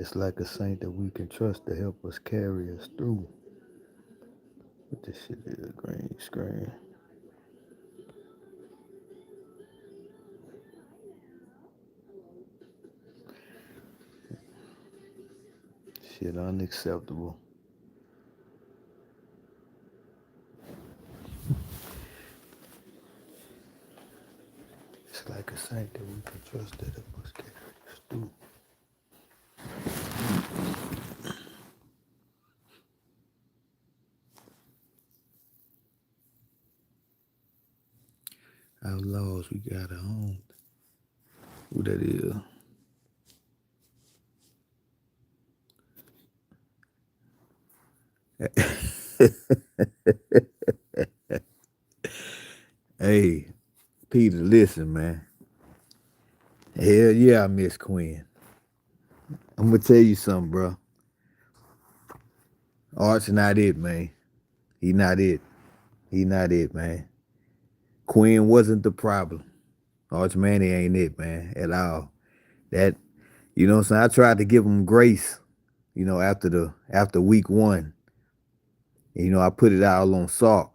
It's like a saint that we can trust to help us carry us through. What this shit is, green screen. Shit unacceptable. It's like a saint that we can trust that help us carry us through. Outlaws, we got a home. Who that is? Hey, Peter, listen, man. Hell yeah, I miss Quinn. I'm gonna tell you something, bro. Art's not it, man. He not it. He not it, man. Quinn wasn't the problem. Arch Manny ain't it, man, at all. That you know what I'm saying? I tried to give him grace, after week one. I put it out on Salk.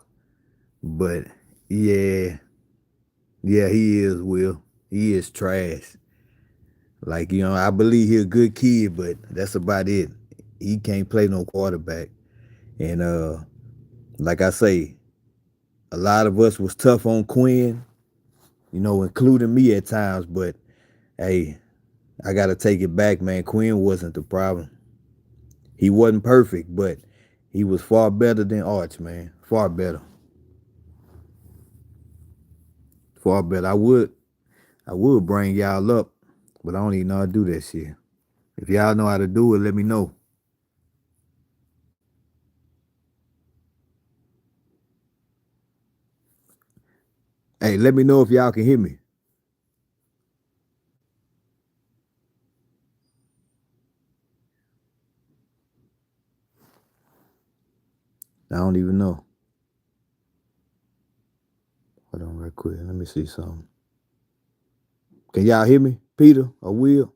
But yeah, yeah, he is, Will. He is trash. Like, I believe he a good kid, but that's about it. He can't play no quarterback. And like I say, a lot of us was tough on Quinn, including me at times, but hey, I gotta take it back, man. Quinn wasn't the problem. He wasn't perfect, but he was far better than Arch, man. Far better. Far better. I would bring y'all up, but I don't even know how to do that shit. If y'all know how to do it, let me know. Hey, let me know if y'all can hear me. I don't even know. Hold on real quick. Let me see something. Can y'all hear me? Peter or Will?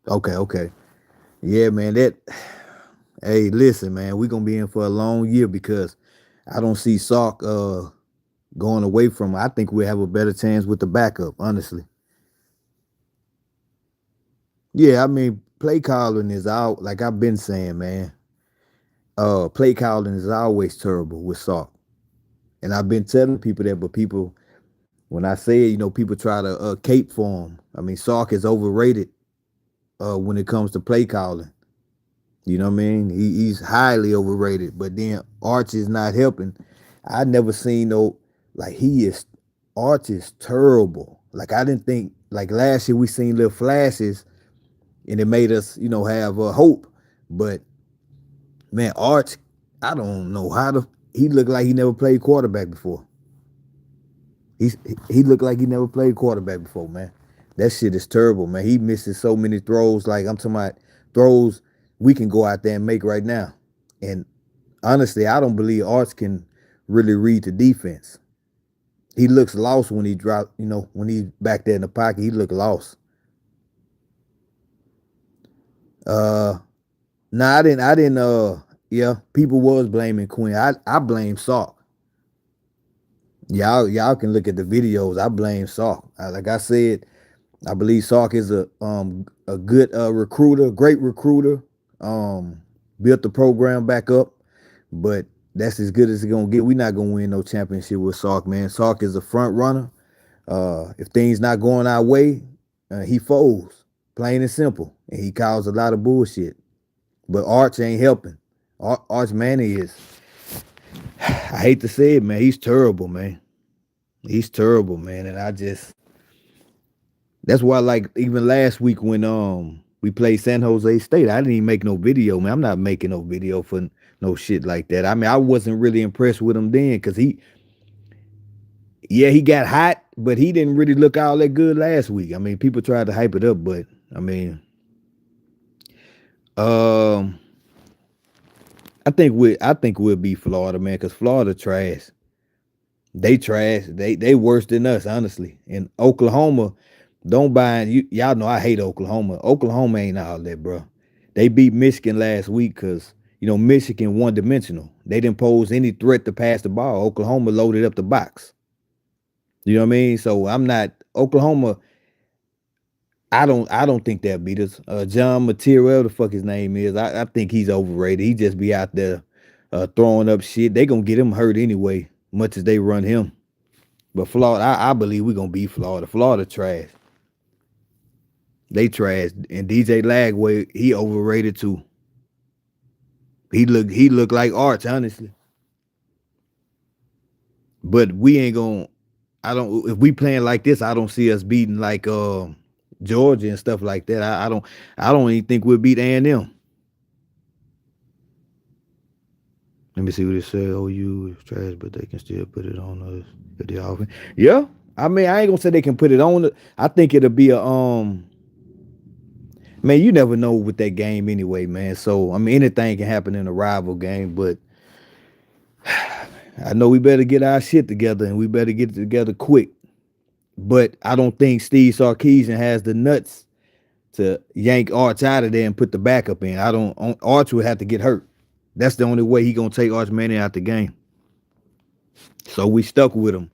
Okay, okay. Yeah, man, hey, listen, man, we're gonna be in for a long year because I don't see Sark going away from him. I think we'll have a better chance with the backup, honestly. Yeah, I mean, play calling is out, like I've been saying, man. Play calling is always terrible with Sark. And I've been telling people that, but people, when I say it, people try to cape for him. I mean, Sark is overrated when it comes to play calling. You know what I mean? He's highly overrated. But then Arch is not helping. I never seen no like he is. Arch is terrible. Like I didn't think like last year we seen little flashes and it made us have hope. But man, Arch, I don't know how to. He looked like he never played quarterback before. He looked like he never played quarterback before, man. That shit is terrible, man. He misses so many throws. Like I'm talking about throws we can go out there and make right now. And honestly, I don't believe Arch can really read the defense. He looks lost when he drop, when he's back there in the pocket, he look lost. Uh I didn't yeah, people was blaming Quinn. I blame Salk. Y'all can look at the videos. I blame Salk. Like I said, I believe Sark is a good recruiter, great recruiter. Um, Built the program back up, but that's as good as it's gonna get. We're not gonna win no championship with Sark, man. Sark is a front runner. If things not going our way, he folds, plain and simple, and he caused a lot of bullshit. But Arch ain't helping. Arch Manny is. I hate to say it, man. He's terrible, man. He's terrible, man. And that's why, like, even last week when we played San Jose State, I didn't even make no video, man. I'm not making no video for no shit like that. I mean, I wasn't really impressed with him then because he got hot, but he didn't really look all that good last week. I mean, people tried to hype it up, but I mean, um, I think we'll beat Florida, man, because Florida trash. They trash. They worse than us, honestly. And Oklahoma, Don't buy you. Y'all know I hate Oklahoma. Oklahoma ain't all that, bro. They beat Michigan last week because Michigan one dimensional. They didn't pose any threat to pass the ball. Oklahoma loaded up the box. You know what I mean? So I'm not Oklahoma. I don't think they'll beat us. John Material, the fuck his name is. I think he's overrated. He just be out there throwing up shit. They gonna get him hurt anyway, much as they run him. But Florida, I believe we gonna beat Florida. Florida trash. They trash. And DJ Lagway, he overrated too. He looked like Arch, honestly. But we ain't gonna I don't if we playing like this, I don't see us beating like Georgia and stuff like that. I don't even think we'll beat A&M. Let me see what it says. OU is trash, but they can still put it on us if the offense. Yeah. I mean, I ain't gonna say they can put it on. I think it'll be a man, you never know with that game anyway, man. So I mean anything can happen in a rival game, but I know we better get our shit together and we better get it together quick. But I don't think Steve Sarkisian has the nuts to yank Arch out of there and put the backup in. Arch would have to get hurt. That's the only way he gonna take Arch Manning out the game. So we stuck with him.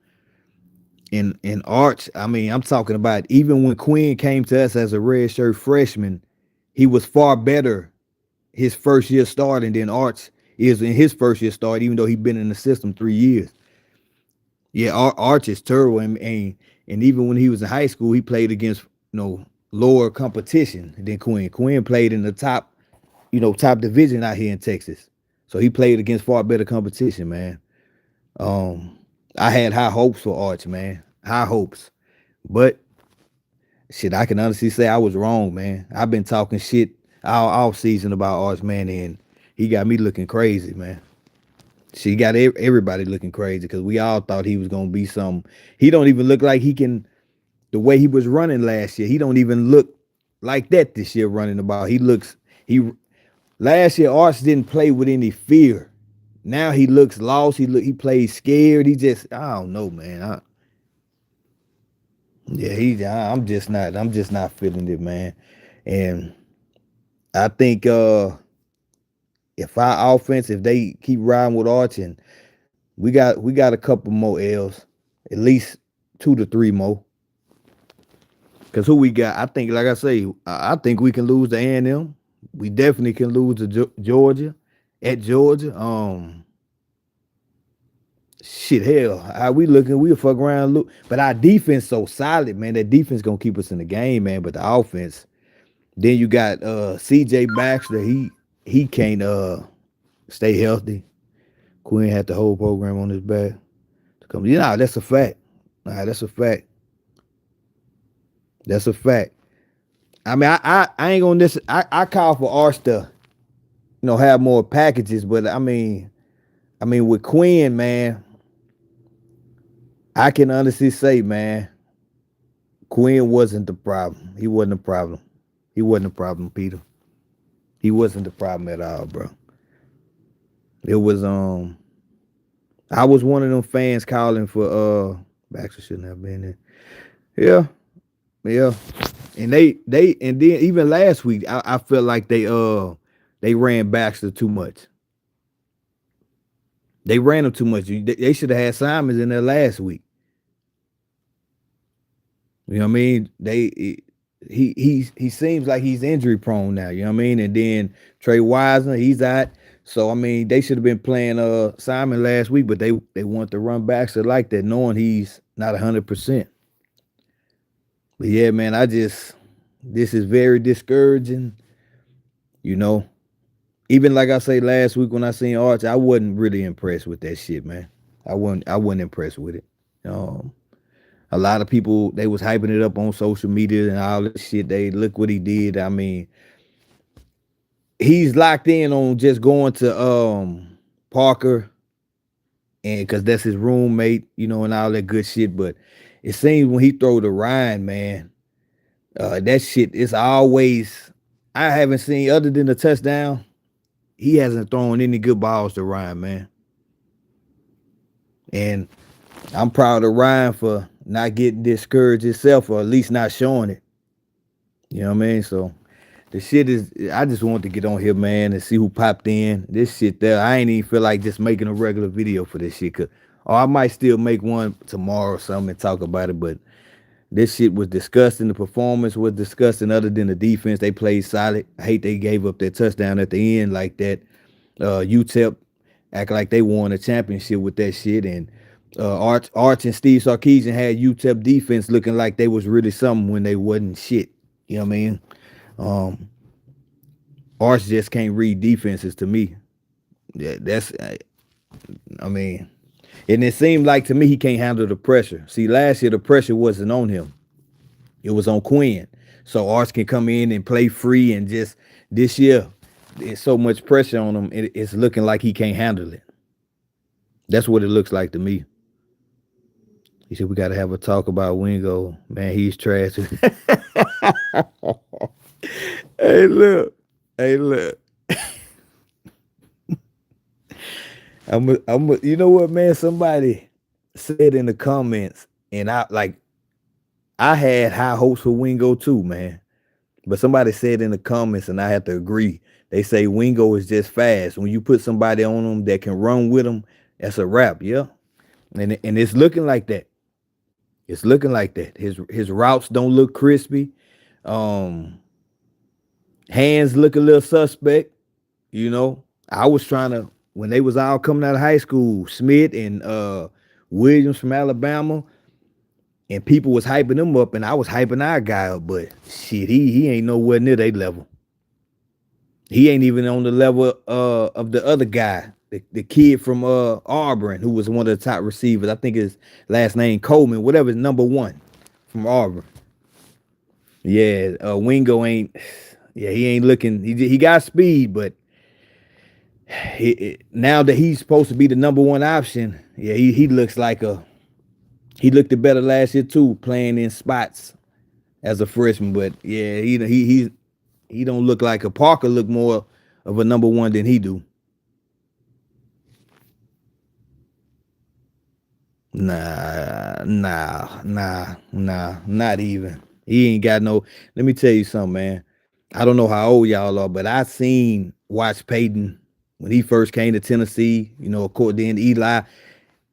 In Arch, I mean, I'm talking about even when Quinn came to us as a redshirt freshman, he was far better his first year starting than Arch is in his first year start, even though he'd been in the system 3 years. Yeah, Arch is terrible, and even when he was in high school, he played against lower competition than Quinn. Quinn played in the top division out here in Texas, so he played against far better competition, man. I had high hopes for Arch, man, high hopes, but shit, I can honestly say I was wrong, man. I've been talking shit all season about Arch Manning, and he got me looking crazy, man. She got everybody looking crazy because we all thought he was gonna be something. He don't even look like he can. The way he was running last year, he don't even look like that this year running the ball. Last year Arch didn't play with any fear. Now he looks lost. He plays scared. I don't know, man. I'm just not feeling it, man. And I think if our offense, if they keep riding with Arch, and we got a couple more L's, at least 2 to 3 more. Cause who we got? I think, like I say, I think we can lose to A&M. We definitely can lose to Georgia, at Georgia. Shit, hell, how we looking? We'll fuck around, look. But our defense so solid, man. That defense gonna keep us in the game, man. But the offense, then you got C.J. Baxter. He can't stay healthy. Quinn had the whole program on his back to come. That's a fact. That's a fact. That's a fact. I mean, I ain't gonna listen. I call for Arch to, have more packages, but I mean with Quinn, man, I can honestly say, man, Quinn wasn't the problem. He wasn't a problem. He wasn't a problem, Peter. He wasn't the problem at all, bro. It was I was one of them fans calling for Baxter shouldn't have been there. Yeah. And they and then even last week I felt like they ran Baxter too much. They ran him too much. They should have had Simons in there last week. You know what I mean? He seems like he's injury prone now, you know what I mean? And then Trey Wisner, he's out. So I mean, they should have been playing Simon last week, but they want to run Baxter like that, knowing he's not 100%. But yeah, man, this is very discouraging. Even like I say last week when I seen Arch, I wasn't really impressed with that shit, man. I wasn't impressed with it. A lot of people, they was hyping it up on social media and all this shit. They look what he did. I mean, he's locked in on just going to Parker, and because that's his roommate, and all that good shit. But it seems when he throw to Ryan, man, that shit is always. I haven't seen, other than the touchdown, he hasn't thrown any good balls to Ryan, man. And I'm proud of Ryan for not getting discouraged itself, or at least not showing it. You know what I mean? So the shit is, I just wanted to get on here, man, and see who popped in. This shit there, I ain't even feel like just making a regular video for this shit. Or I might still make one tomorrow or something and talk about it, but this shit was disgusting. The performance was disgusting. Other than the defense, they played solid. I hate they gave up that touchdown at the end like that. UTEP act like they won a championship with that shit. And Arch and Steve Sarkisian had UTEP defense looking like they was really something when they wasn't shit. You know what I mean? Arch just can't read defenses to me. Yeah, I mean, and it seemed like to me he can't handle the pressure. See, last year the pressure wasn't on him. It was on Quinn. So Arch can come in and play free, and just this year, there's so much pressure on him, it's looking like he can't handle it. That's what it looks like to me. He said, we got to have a talk about Wingo. Man, he's trash. Hey, look. You know what, man? Somebody said in the comments, and I had high hopes for Wingo too, man. But somebody said in the comments, and I have to agree. They say Wingo is just fast. When you put somebody on him that can run with him, that's a wrap, yeah. And it's looking like that. It's looking like that. His routes don't look crispy. Hands look a little suspect. You know, I was trying to, when they was all coming out of high school, Smith and Williams from Alabama, and people was hyping them up, and I was hyping our guy up, but shit, he ain't nowhere near their level. He ain't even on the level of the other guy, the kid from Auburn, who was one of the top receivers. I think his last name Coleman, whatever, is number 1 from Auburn. Yeah, Wingo ain't. Yeah, he ain't looking. He got speed, but now that he's supposed to be the number 1 option, yeah, he looks like he looked better last year too, playing in spots as a freshman. But yeah, he don't look like a Parker. Look more of a number 1 than he do. Nah, not even. He ain't got no. Let me tell you something, man. I don't know how old y'all are, but I seen Watch Payton when he first came to Tennessee. You know, of course, then Eli.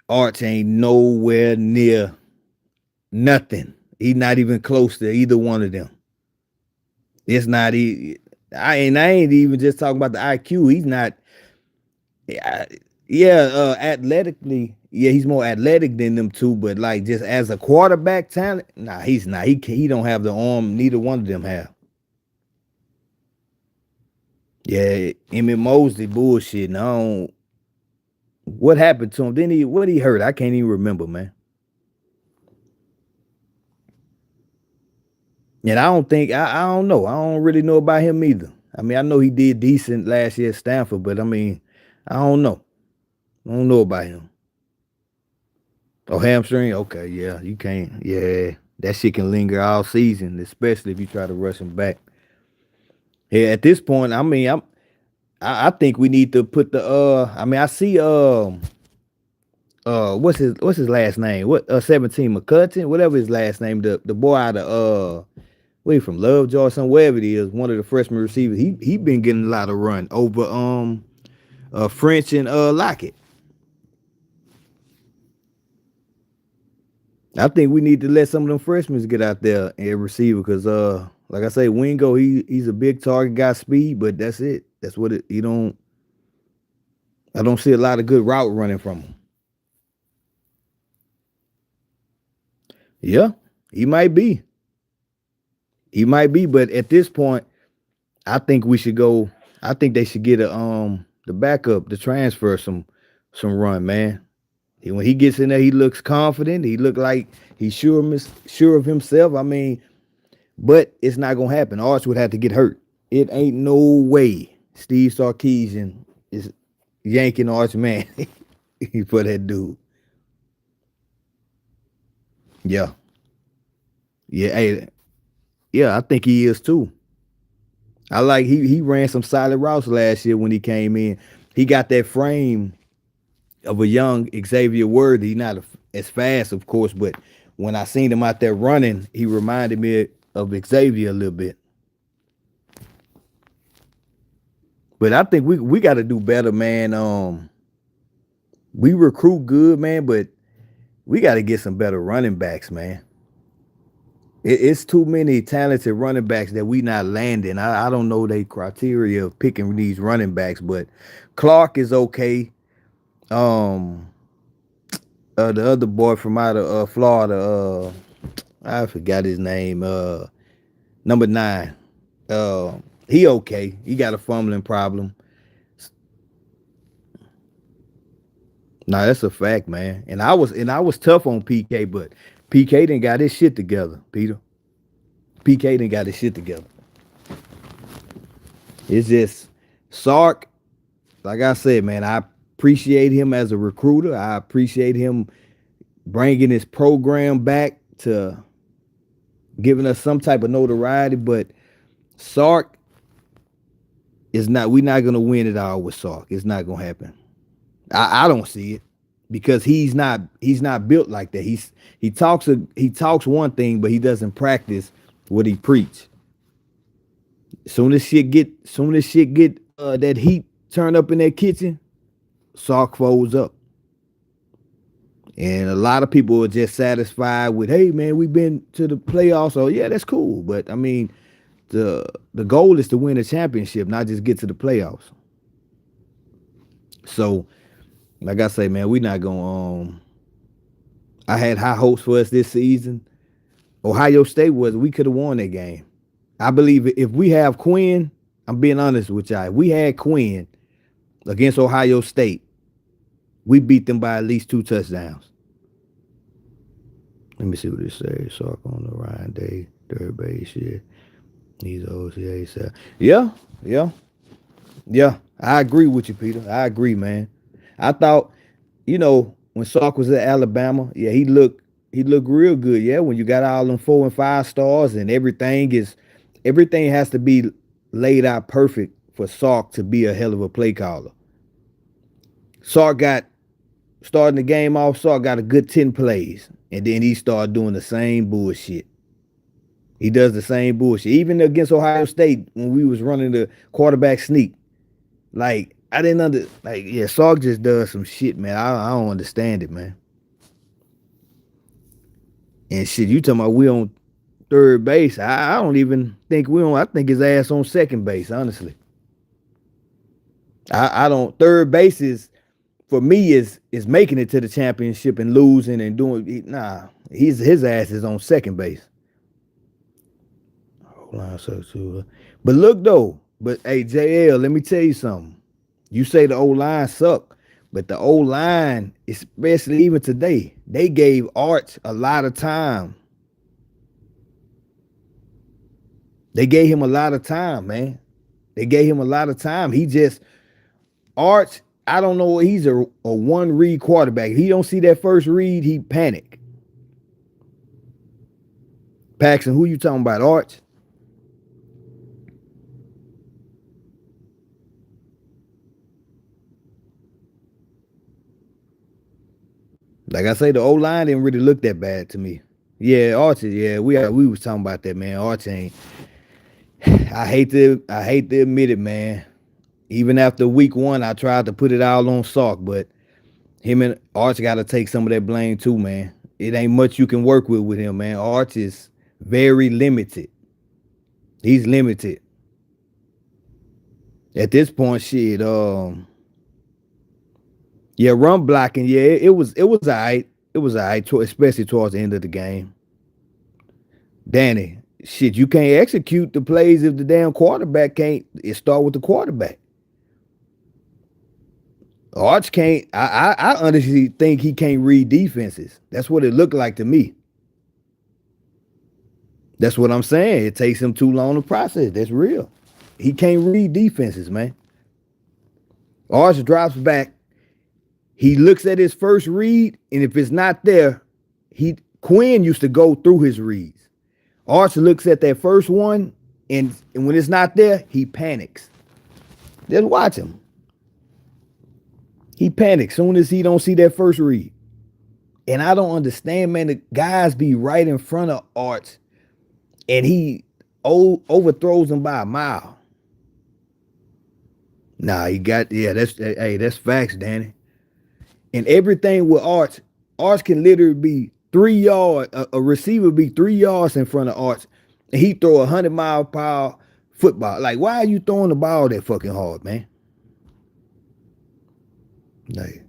Arch ain't nowhere near nothing. He's not even close to either one of them. It's not. I ain't even just talking about the IQ. He's not. Athletically, yeah, he's more athletic than them two, but like just as a quarterback talent, nah, he's not. He don't have the arm neither one of them have. Yeah, Emmett Mosley bullshit. No, what happened to him? What he hurt? I can't even remember, man. And I don't think I don't know. I don't really know about him either. I mean, I know he did decent last year at Stanford, but I mean, I don't know. I don't know about him. Oh, hamstring? Okay, yeah, you can't. Yeah, that shit can linger all season, especially if you try to rush him back. Yeah, at this point, I mean, I think we need to put the I mean, I see what's his last name? What 17 McCutcheon, whatever his last name, the boy out of where he from, Lovejoy, wherever it is, one of the freshman receivers. He been getting a lot of run over French and Lockett. I think we need to let some of them freshmen get out there and receiver, because like I say, Wingo, he's a big target, got speed, but that's it. That's what it. I don't see a lot of good route running from him. Yeah, he might be. He might be, but at this point, I think we should go. I think they should get the backup, the transfer some run, man. When he gets in there, he looks confident. He look like he's sure of himself. I mean, but it's not gonna happen. Arch would have to get hurt. It ain't no way Steve Sarkisian is yanking Arch man for that dude. Yeah. Hey, yeah, I think he is too. I like he ran some solid routes last year when he came in. He got that frame of a young Xavier Worthy. Not as fast, of course, but when I seen him out there running, he reminded me of Xavier a little bit. But I think we got to do better, man. We recruit good, man, but we got to get some better running backs, man. It's too many talented running backs that we not landing. I don't know the criteria of picking these running backs, but Clark is okay. The other boy from out of Florida, I forgot his name. Number 9. He okay. He got a fumbling problem. Nah, that's a fact, man. And I was tough on PK, but PK didn't got his shit together, Peter. PK didn't got his shit together. It's just Sark, like I said, man, I appreciate him as a recruiter. I appreciate him bringing his program back to giving us some type of notoriety, but Sark is not, we're not going to win it all with Sark. It's not going to happen. I don't see it because he's not built like that. He talks one thing, but he doesn't practice what he preach. Soon as shit get that heat turned up in that kitchen, Sark folds up. And a lot of people are just satisfied with, hey man, we've been to the playoffs. So yeah, that's cool. But I mean, the goal is to win a championship, not just get to the playoffs. So, like I say, man, we're not gonna I had high hopes for us this season. Ohio State we could have won that game. I believe if we have Quinn, I'm being honest with y'all, if we had Quinn against Ohio State, we beat them by at least 2 touchdowns. Let me see what it says. Sark on the Ryan Day, third base shit. He's OCA. So yeah. I agree with you, Peter. I agree, man. I thought, when Sark was at Alabama, yeah, he looked real good. Yeah, when you got all them 4 and 5 stars and everything has to be laid out perfect for Sark to be a hell of a play caller. Sark starting the game off, Sark got a good 10 plays, and then he started doing the same bullshit. He does the same bullshit. Even against Ohio State, when we was running the quarterback sneak, like, I didn't Sark just does some shit, man. I don't understand it, man. And shit, you talking about we on third base. I don't even think I think his ass on second base, honestly. I don't, third base is, for me, is making it to the championship and losing and doing, his ass is on second base. Line sucks too. But look though, hey, JL, let me tell you something. You say the O-line suck, but the O-line, especially even today, they gave Arch a lot of time. They gave him a lot of time, man. They gave him a lot of time. Arch, I don't know, he's a one-read quarterback. If he don't see that first read, he panic. Paxton, who you talking about, Arch? Like I say, the O-line didn't really look that bad to me. Yeah, Archie, yeah, we was talking about that, man. Archie ain't. I hate to admit it, man. Even after week 1, I tried to put it all on Sark, but him and Arch got to take some of that blame too, man. It ain't much you can work with him, man. Arch is very limited. He's limited. At this point, shit, yeah, run blocking, yeah, it was all right. It was all right, especially towards the end of the game. Danny, shit, you can't execute the plays if the damn quarterback can't. It start with the quarterback. Arch can't. I honestly think he can't read defenses. That's what it looked like to me. That's what I'm saying. It takes him too long to process. That's real. He can't read defenses, man. Arch drops back. He looks at his first read, and if it's not there, Quinn used to go through his reads. Arch looks at that first one, and when it's not there, he panics. Just watch him. He panics soon as he don't see that first read. And I don't understand, man. The guys be right in front of Arch, and he overthrows him by a mile. Nah, he got that's facts, Danny. And everything with Arch can literally be 3 yards. A receiver be 3 yards in front of Arch, and he throw 100-mile-per-hour football. Like, why are you throwing the ball that fucking hard, man? Like,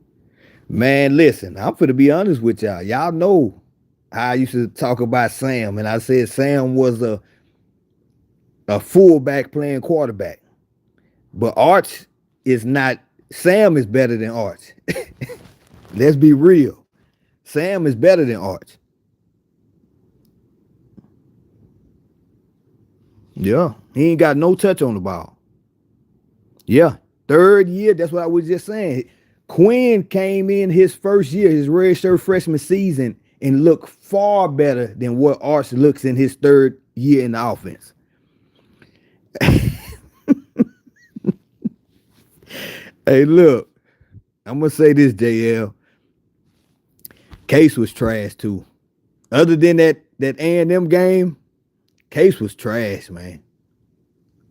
man, listen, I'm finna be honest with y'all. Y'all know how I used to talk about Sam, and I said Sam was a fullback playing quarterback. But Arch is not. Sam is better than Arch. Let's be real. Sam is better than Arch. Yeah, he ain't got no touch on the ball. Yeah, third year. That's what I was just saying. Quinn came in his first year, his redshirt freshman season, and looked far better than what Arch looks in his third year in the offense. Hey, look, I'm gonna say this, JL. Case was trash too. Other than that A&M game, Case was trash, man.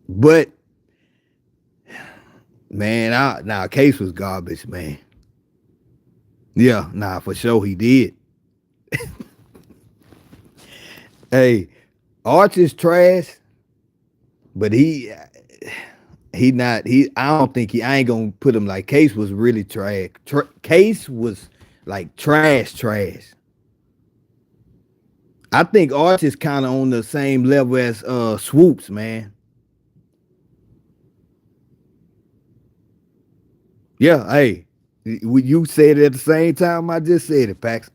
But man, Case was garbage, man. Yeah, for sure he did. Hey, Arch is trash, but I ain't gonna put him like Case was really trash. Case was like trash. I think Arch is kind of on the same level as Swoops, man. Yeah, hey, you said it at the same time I just said it, Pax.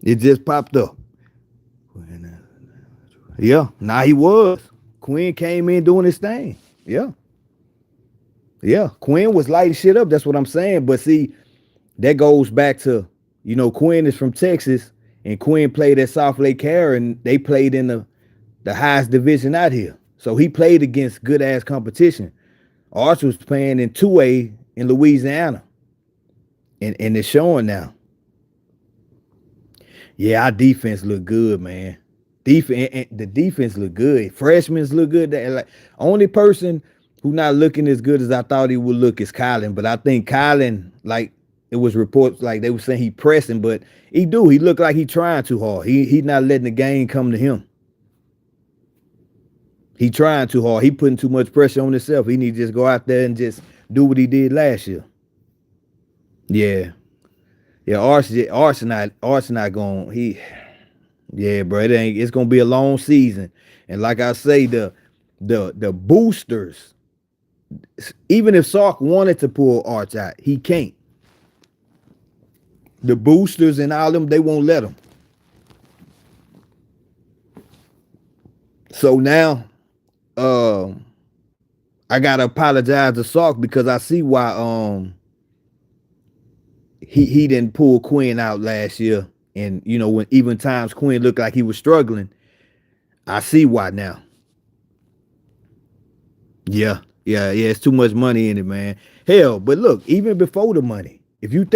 It just popped up. Yeah, he was. Quinn came in doing his thing. Yeah. Quinn was lighting shit up. That's what I'm saying. But see, that goes back to, Quinn is from Texas, and Quinn played at South Lake Carroll, and they played in the highest division out here. So he played against good ass competition. Arch was playing in 2A in Louisiana, and it's showing now. Yeah, our defense look good, man. The defense look good. Freshmen look good. Like, only person who not looking as good as I thought he would look is Kylan. But I think Kylan, like, it was reports like they were saying he pressing, but he looked like he trying too hard. He not letting the game come to him. He trying too hard. He putting too much pressure on himself. He need to just go out there and just do what he did last year. Yeah. Arch not going. Yeah, bro. It's gonna be a long season. And like I say, the boosters, even if Sark wanted to pull Arch out, he can't. The boosters and all them, they won't let him. So now, I gotta apologize to Sark because I see why he didn't pull Quinn out last year. And when even times Quinn looked like he was struggling, I see why now. Yeah, it's too much money in it, man. Hell, but look, even before the money, if y'all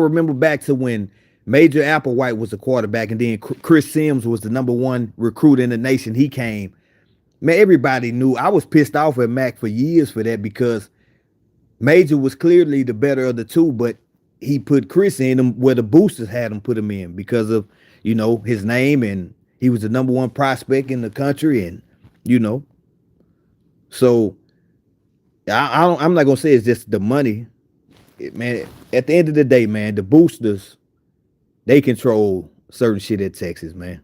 remember back to when Major Applewhite was the quarterback and then Chris Sims was the #1 recruit in the nation, he came. Man, everybody knew. I was pissed off at Mac for years for that because Major was clearly the better of the two, but he put Chris in him where the boosters had him put him in because of, his name, and he was the #1 prospect in the country, and so I'm not gonna say it's just the money. Man, at the end of the day, man, the boosters, they control certain shit at Texas, man.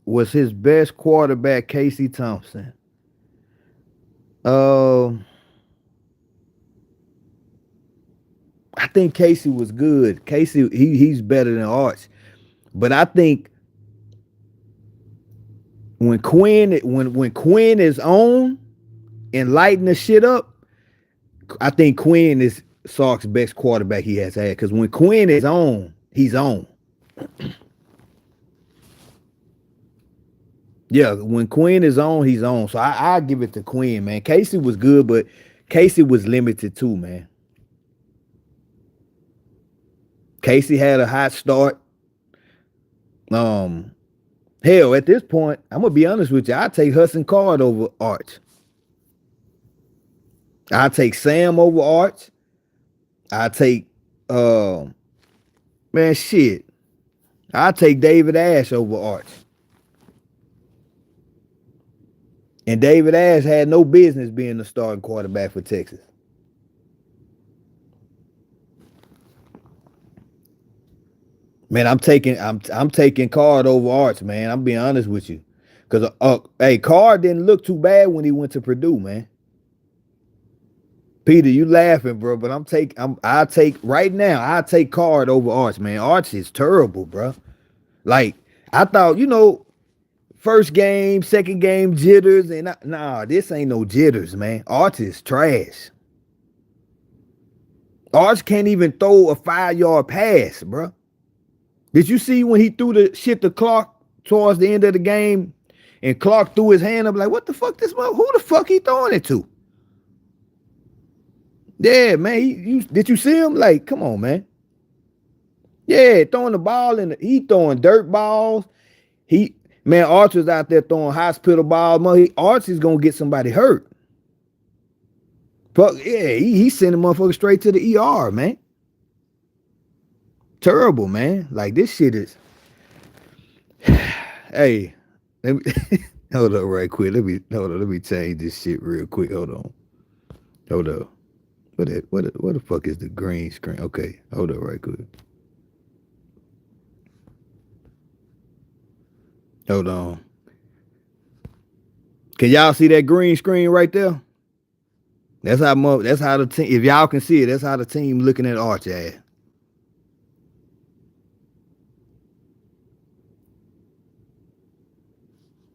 Was his best quarterback Casey Thompson? I think Casey was good. Casey, he's better than Arch, but I think when Quinn is on and lighting the shit up, I think Quinn is Sark's best quarterback he has had. Because when Quinn is on, he's on. Yeah, when Quinn is on, he's on. So I give it to Quinn, man. Casey was good, but Casey was limited too, man. Casey had a hot start. Um, Hell, at this point, I'm gonna be honest with you. I take Hudson Card over Arch. I take Sam over Arch. I take man shit. I take David Ash over Arch. And David Ash had no business being the starting quarterback for Texas. Man, I'm taking Card over Arch, man. I'm being honest with you. Cause hey, Card didn't look too bad when he went to Purdue, man. Peter, you laughing, bro? But I take right now. I take Card over Arch, man. Arch is terrible, bro. Like I thought, first game, second game jitters, and nah, this ain't no jitters, man. Arch is trash. Arch can't even throw a 5-yard pass, bro. Did you see when he threw the shit to Clark towards the end of the game, and Clark threw his hand up like, what the fuck this mother? Who the fuck he throwing it to? Yeah, man. Did you see him? Like, come on, man. Yeah, throwing the ball he throwing dirt balls. Man, Arch was out there throwing hospital balls. Arch is gonna get somebody hurt. Fuck yeah, he sending motherfuckers straight to the ER, man. Terrible, man. Like this shit is. Hey, let me hold up right quick. Let me change this shit real quick. Hold on. Hold up. What the fuck is the green screen? Okay, hold up right quick. Hold on. Can y'all see that green screen right there? That's how the team. If y'all can see it, that's how the team looking at Arch ass.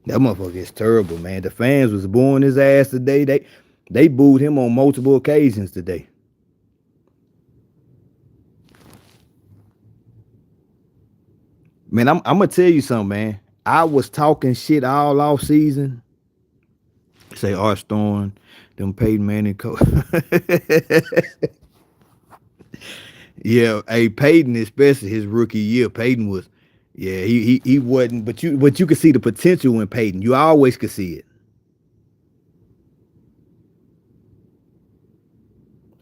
That motherfucker is terrible, man. The fans was booing his ass today. They booed him on multiple occasions today. Man, I'm gonna tell you something, man. I was talking shit all off season. Say Arch Thorne, them Peyton Manning coach. Yeah, hey, Peyton, especially his rookie year, Peyton was, yeah, he wasn't, but you could see the potential in Peyton. You always could see it.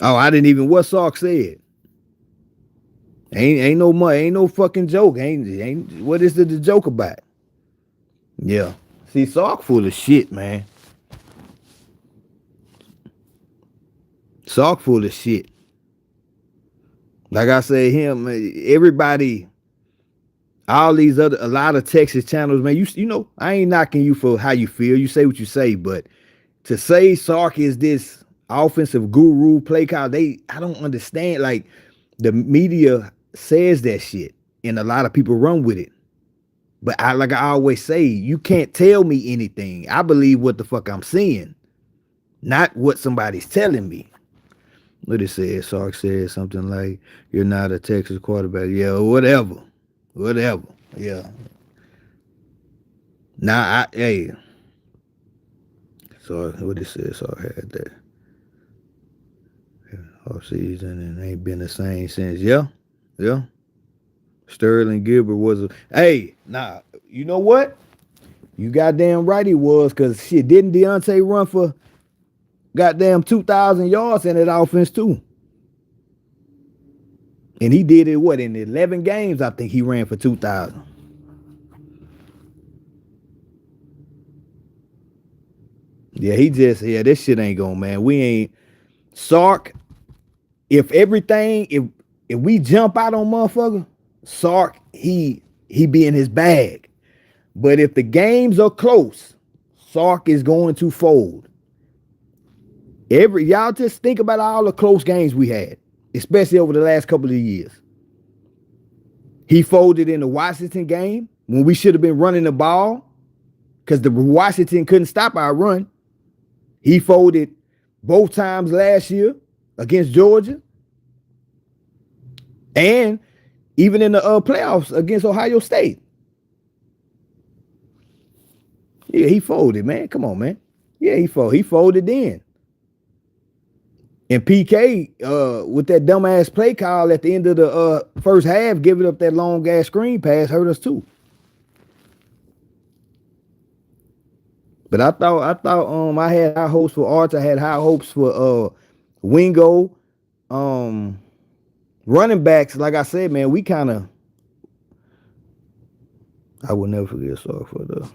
Oh, I didn't even what Sark said. Ain't no fucking joke. Ain't what is the joke about? Yeah. See, Sark full of shit, man. Sark full of shit. Like I said, everybody, all these a lot of Texas channels, man. You know, I ain't knocking you for how you feel. You say what you say, but to say Sark is this offensive guru play call, I don't understand. Like the media says that shit, and a lot of people run with it. But like I always say, you can't tell me anything. I believe what the fuck I'm seeing, not what somebody's telling me. What it said, Sark said something like, "You're not a Texas quarterback." Yeah, whatever. Yeah. Nah, hey. So what it said, Sark had that off season and ain't been the same since. Yeah. Sterling Gilbert was nah, you know what? You goddamn right he was, cause shit, didn't Deontay run for goddamn 2,000 yards in that offense too? And he did it in 11 games, I think he ran for 2,000. Yeah, this shit ain't going, man. We ain't Sark. If we jump out on motherfucker, Sark, he be in his bag. But if the games are close, Sark is going to fold. Y'all just think about all the close games we had, especially over the last couple of years. He folded in the Washington game when we should have been running the ball because the Washington couldn't stop our run. He folded both times last year against Georgia. And even in the playoffs against Ohio State. Yeah, he folded, man. Come on, man. Yeah, he folded. He folded in. And PK, with that dumbass play call at the end of the first half, giving up that long ass screen pass, hurt us too. But I had high hopes for Arch. I had high hopes for Wingo. Running backs, like I said, man, we kind of. I will never forget Sark for that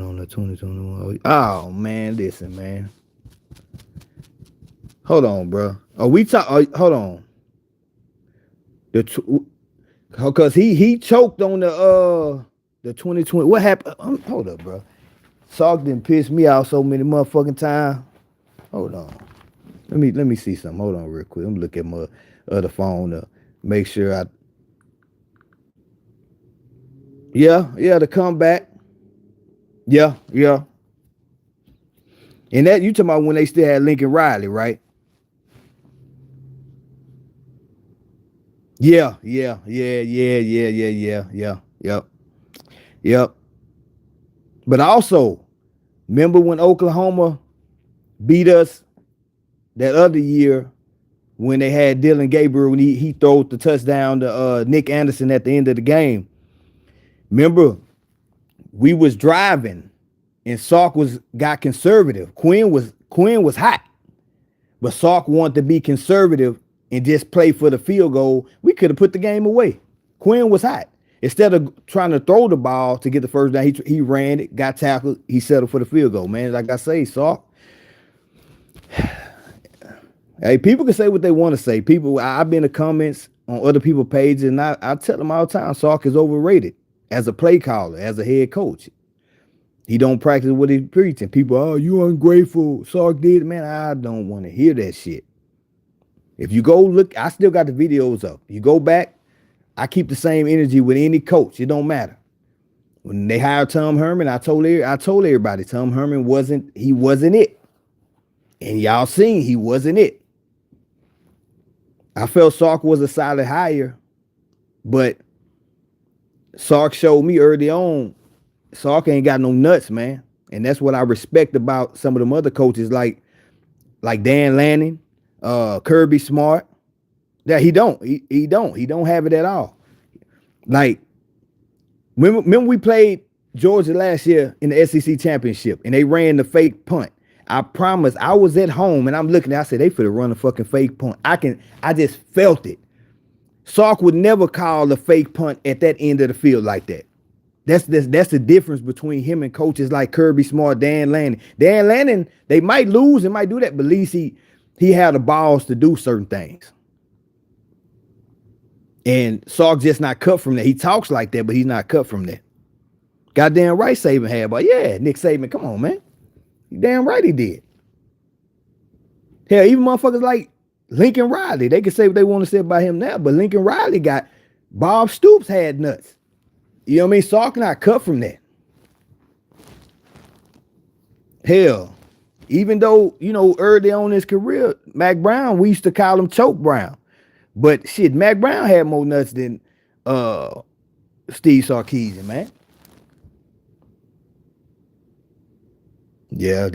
on the 2021. Oh man, listen, man. Hold on, bro. We talk? Hold on. Because he choked on the 2020. What happened? Hold up, bro. Sark didn't piss me off so many motherfucking times. Hold on. Let me see something. Hold on real quick. Let me look at my other phone to make sure I. Yeah, the comeback. Yeah. And that you talking about when they still had Lincoln Riley, right? Yeah. Yep. But also, remember when Oklahoma beat us that other year when they had Dylan Gabriel when he threw the touchdown to Nick Anderson at the end of the game? Remember, we was driving and Sark got conservative. Quinn was hot, but Sark wanted to be conservative and just play for the field goal. We could have put the game away. Quinn was hot. Instead of trying to throw the ball to get the first down, he ran it, got tackled, he settled for the field goal. Man, like I say, Sark. Hey, people can say what they want to say. I've been in the comments on other people's pages, and I tell them all the time, Sark is overrated as a play caller, as a head coach. He don't practice what he's preaching. People, oh, you ungrateful. Sark did. Man, I don't want to hear that shit. If you go look, I still got the videos up. You go back, I keep the same energy with any coach. It don't matter. When they hired Tom Herman, I told everybody Tom Herman wasn't it. And y'all seen he wasn't it. I felt Sark was a solid hire, but Sark showed me early on, Sark ain't got no nuts, man. And that's what I respect about some of them other coaches like Dan Lanning, Kirby Smart. That he don't have it at all. Like, remember we played Georgia last year in the SEC championship and they ran the fake punt. I promise I was at home and I'm looking, I said, they finna run a fucking fake punt. I just felt it. Sark would never call a fake punt at that end of the field like that. That's the difference between him and coaches like Kirby Smart, Dan Lanning. Dan Lanning, they might lose and might do that, but at least he had the balls to do certain things. And Sark just not cut from that. He talks like that, but he's not cut from that. Goddamn right Saban had, but yeah, Nick Saban, come on, man. You damn right he did. Hell, even motherfuckers like Lincoln Riley, they can say what they want to say about him now, but Lincoln Riley got Bob Stoops had nuts. You know what I mean? Sark not cut from that. Hell, even though, early on in his career, Mac Brown, we used to call him Choke Brown. But shit, Mac Brown had more nuts than Steve Sarkisian, man. Yeah,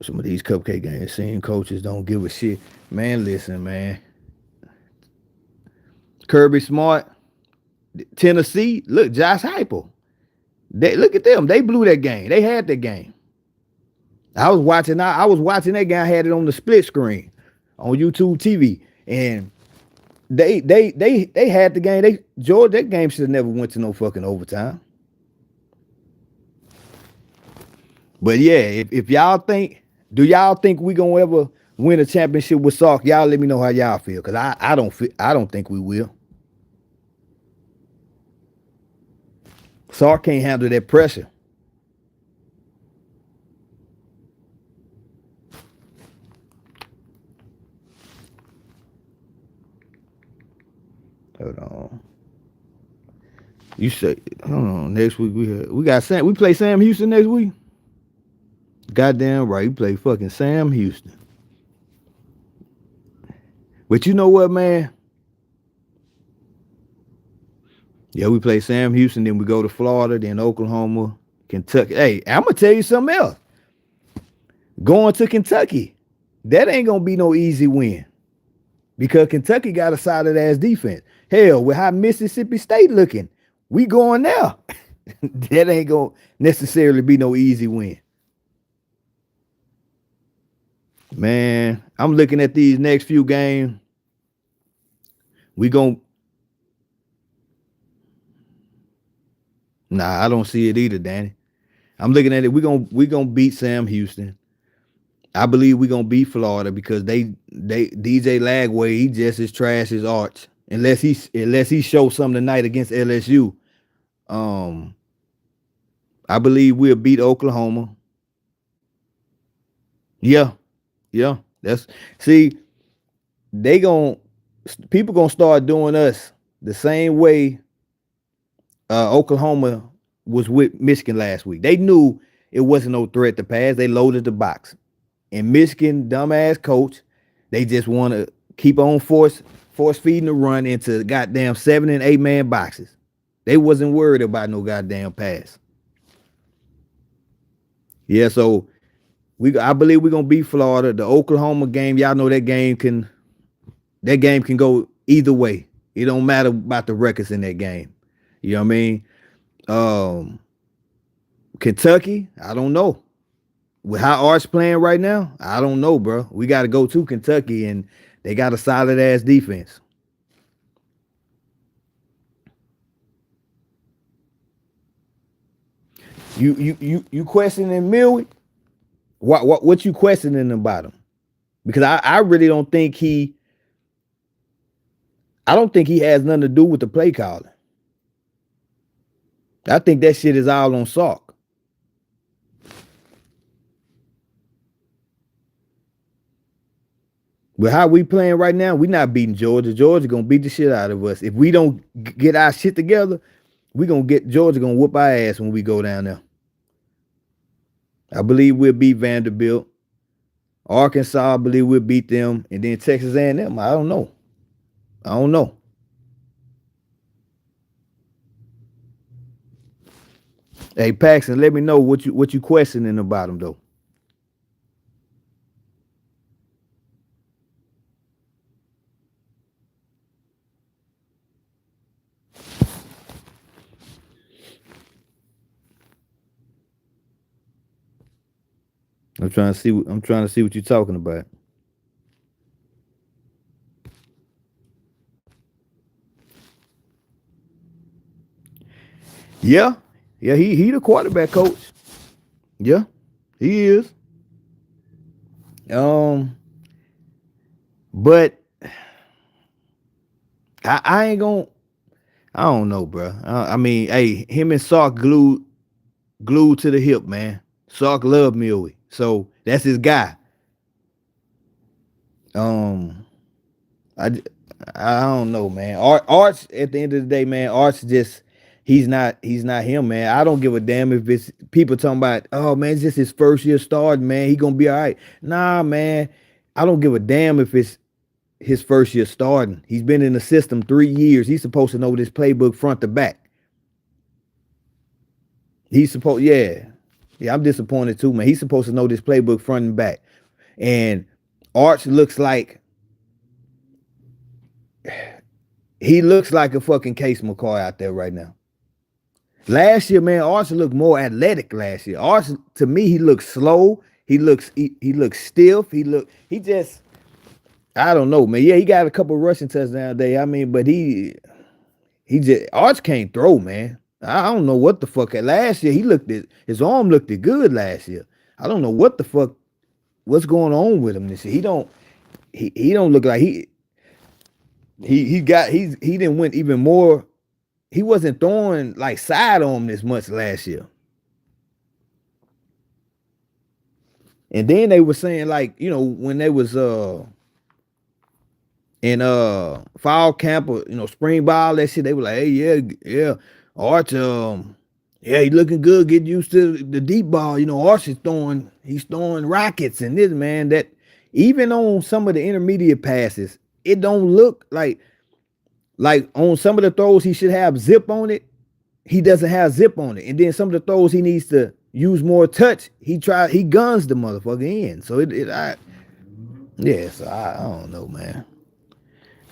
some of these cupcake games, seeing coaches don't give a shit. Man, listen, man. Kirby Smart, Tennessee, look, Josh Heupel. Look at them. They blew that game. They had that game. I was watching that game. I had it on the split screen on YouTube TV. And they had the game. Georgia, that game should have never went to no fucking overtime. But yeah, if y'all think, do y'all think we gonna ever win a championship with Sark? Y'all let me know how y'all feel, because I don't think we will. Sark can't handle that pressure. Hold on. You say, hold on. Next week we got Sam. We play Sam Houston next week. Goddamn right, we play fucking Sam Houston. But you know what, man? Yeah, we play Sam Houston, then we go to Florida, then Oklahoma, Kentucky. Hey, I'm gonna tell you something else. Going to Kentucky, that ain't gonna be no easy win because Kentucky got a solid ass defense. Hell, with how Mississippi State looking, we going there. That ain't gonna necessarily be no easy win. Man, I'm looking at these next few games. We gon' Nah, I don't see it either, Danny. I'm looking at it. We gonna beat Sam Houston. I believe we're gonna beat Florida because they DJ Lagway, he just as trash as Arch. Unless he shows something tonight against LSU. Um, I believe we'll beat Oklahoma. Yeah, yeah. That's see, they gon' people gonna start doing us the same way Oklahoma was with Michigan last week. They knew it wasn't no threat to pass. They loaded the box. And Michigan, dumbass coach, they just want to keep on force feeding the run into goddamn 7 and 8 man boxes. They wasn't worried about no goddamn pass. Yeah, so I believe we're gonna beat Florida. The Oklahoma game, y'all know that game can go either way. It don't matter about the records in that game. You know what I mean? Kentucky, I don't know. With how Arch playing right now, I don't know, bro. We got to go to Kentucky, and they got a solid ass defense. You questioning Millie? What you questioning about him? Because I really don't think he has nothing to do with the play calling. I think that shit is all on Sark. But how we playing right now, we not beating Georgia. Georgia gonna beat the shit out of us. If we don't get our shit together, we gonna get Georgia gonna whoop our ass when we go down there. I believe we'll beat Vanderbilt. Arkansas, I believe we'll beat them. And then Texas A&M, I don't know. Hey, Paxton, let me know what you questioning about them, though. I'm trying to see what you're talking about. Yeah. Yeah, he the quarterback coach. Yeah, he is. But I ain't gonna. I don't know, bro. I mean, hey, him and Sark glued to the hip, man. Sark loved Millie, so that's his guy. I don't know, man. Arch at the end of the day, man. Arch just he's not him, man. I don't give a damn if it's people talking about, oh man, it's just his first year starting, man. He gonna be all right. Nah, man. I don't give a damn if it's his first year starting. He's been in the system 3 years. He's supposed to know this playbook front to back. Yeah. I'm disappointed too, man. He's supposed to know this playbook front and back. And Arch looks like a fucking Case McCoy out there right now. Last year, man, Arch looked more athletic last year. Arch, to me, he looks slow. He looks stiff. He just, I don't know, man. Yeah, he got a couple rushing touchdowns today. I mean, but he just Arch can't throw, man. I don't know what the fuck. Last year, his arm looked good last year. I don't know what the fuck, what's going on with him this year. He don't look like he didn't win even more. He wasn't throwing like side arm this much last year. And then they were saying, like, you know, when they was in fall camp or, you know, spring ball, that shit, they were like, hey, yeah, Arch, yeah, he looking good, get used to the deep ball. You know, Arch he's throwing rockets and this, man, that even on some of the intermediate passes, it don't look like Like on some of the throws, he should have zip on it. He doesn't have zip on it. And then some of the throws he needs to use more touch. He guns the motherfucker in. So I don't know, man.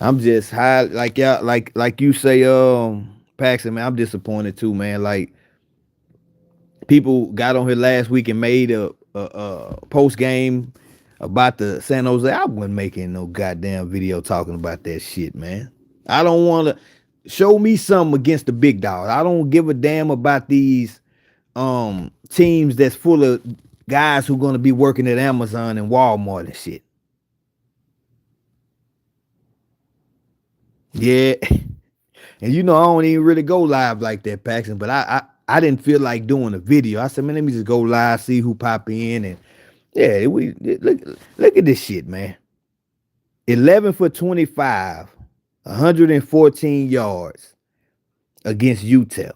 I'm just high, like y'all, like you say, Paxton, man. I'm disappointed too, man. Like people got on here last week and made a post game about the San Jose. I wasn't making no goddamn video talking about that shit, man. I don't want to show me something against the big dog. I don't give a damn about these teams that's full of guys who going to be working at Amazon and Walmart and shit. Yeah. And you know, I don't even really go live like that, Paxton, but I didn't feel like doing a video. I said, man, let me just go live, see who pop in, and yeah, we look at this shit, man. 11 for 25, 114 yards against UTEP.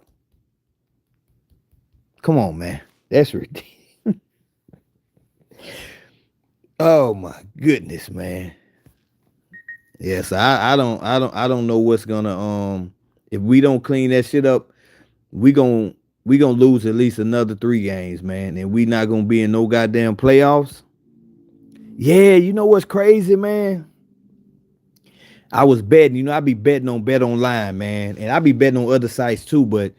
Come on, man. That's ridiculous. Oh my goodness, man. Yes, I don't know what's gonna if we don't clean that shit up, we gon' we gonna lose at least another 3 games, man, and we not gonna be in no goddamn playoffs. Yeah, you know what's crazy, man? I was betting, you know, I be betting on Bet Online, man, and I be betting on other sites too, but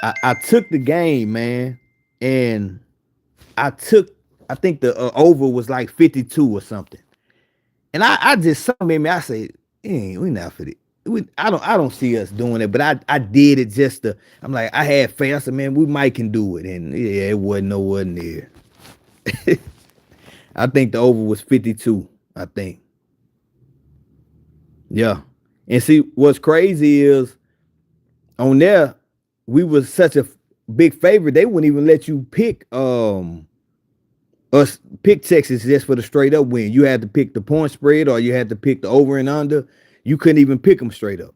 I took the game, man, and I think the over was like 52 or something. And I just something made me, I say, we not for it. I don't see us doing it, but I did it just to, I'm like, I had faith. I said, man, we might can do it. And yeah, it wasn't nowhere near. I think the over was 52, I think. Yeah. And see, what's crazy is on there, we was such a big favorite, they wouldn't even let you pick us pick Texas just for the straight up win. You had to pick the point spread or you had to pick the over and under. You couldn't even pick them straight up.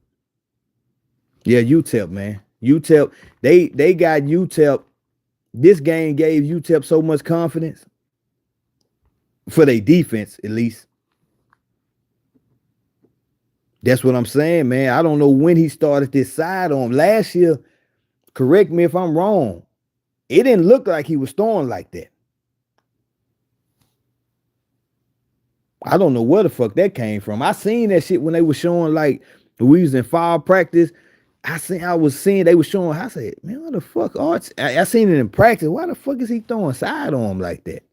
Yeah, UTEP, man. UTEP, they got UTEP. This game gave UTEP so much confidence for their defense, at least. That's what I'm saying, man. I don't know when he started this side on last year. Correct me if I'm wrong. It didn't look like he was throwing like that. I don't know where the fuck that came from. I seen that shit when they were showing like we was in fall practice. I was seeing they were showing. I said, man, what the fuck, Arch? I seen it in practice. Why the fuck is he throwing side arm like that?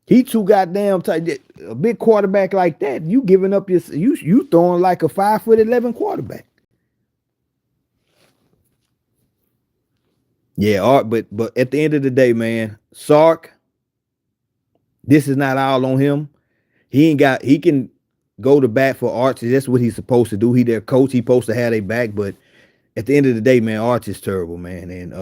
He too goddamn tight. A big quarterback like that, you giving up your you throwing like a 5'11" quarterback. Yeah, Art, but at the end of the day, man, Sark, this is not all on him. He can go to bat for Arch. That's what he's supposed to do. He their coach. He supposed to have their back. But at the end of the day, man, Arch is terrible, man. And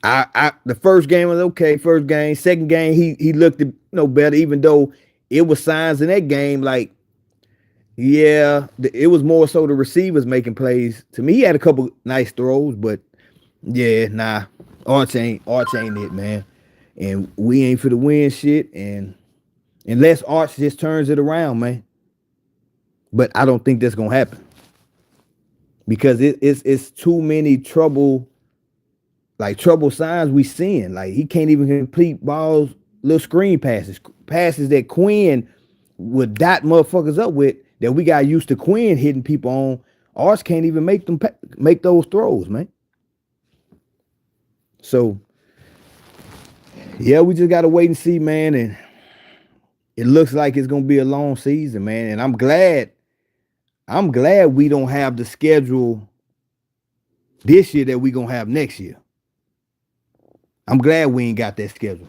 I the first game was okay. First game, second game, he looked better. Even though it was signs in that game, like yeah, it was more so the receivers making plays. To me, he had a couple nice throws, but yeah, nah, Arch ain't it, man. And we ain't for the win shit. And unless Arch just turns it around, man. But I don't think that's gonna happen because it's too many trouble signs we seeing. Like he can't even complete balls, little screen passes that Quinn would dot motherfuckers up with that we got used to Quinn hitting people on. Arch can't even make those throws, man. So yeah, we just gotta wait and see, man. And it looks like it's gonna be a long season, man. And I'm glad we don't have the schedule this year that we gonna have next year. I'm glad we ain't got that schedule.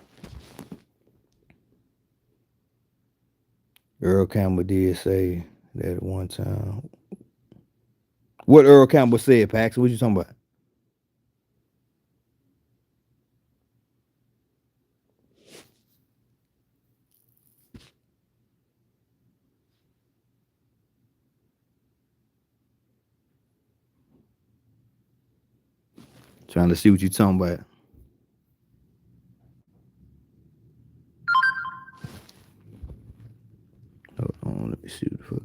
Earl Campbell did say that at one time. What Earl Campbell said, Pax? What you talking about? Trying to see what you talking about. Hold on, let me see what the fuck.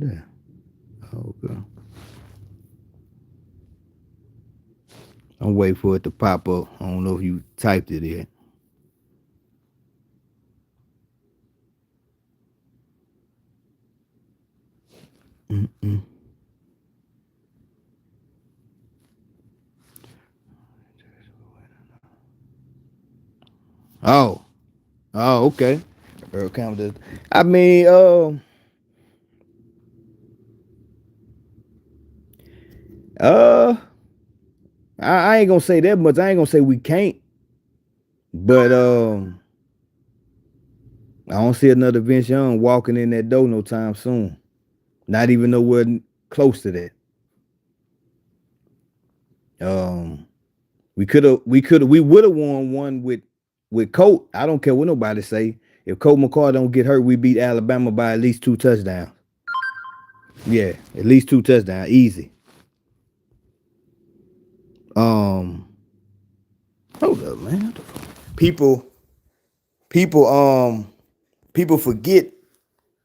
is that? Oh, okay. I'm waiting for it to pop up. I don't know if you typed it yet. Mm-mm. Oh, oh, okay. Earl Campbell. I mean, uh, I ain't gonna say that much. I ain't gonna say we can't, but I don't see another Vince Young walking in that door no time soon. Not even nowhere close to that. Um, we would have won one with Colt. I don't care what nobody say. If Colt McCoy don't get hurt, we beat Alabama by at least 2 touchdowns. Yeah, at least 2 touchdowns, easy. Um, hold up, man. People, people, people forget.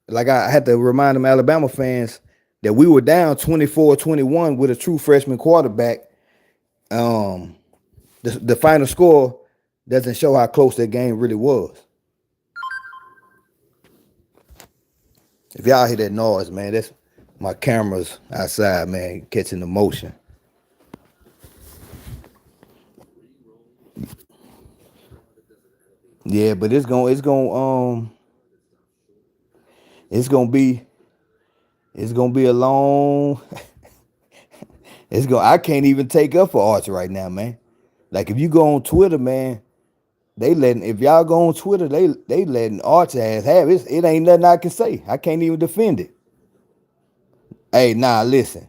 Like I had to remind them Alabama fans that we were down 24-21 with a true freshman quarterback. Um, the final score doesn't show how close that game really was. If y'all hear that noise, man, that's my cameras outside, man, catching the motion. Yeah, but it's gonna be it's gonna be a long it's going I can't even take up for Arch right now, man. Like if you go on Twitter, man, they letting if y'all go on Twitter, they letting Arch ass have it. It ain't nothing I can say. I can't even defend it. Hey, nah, listen.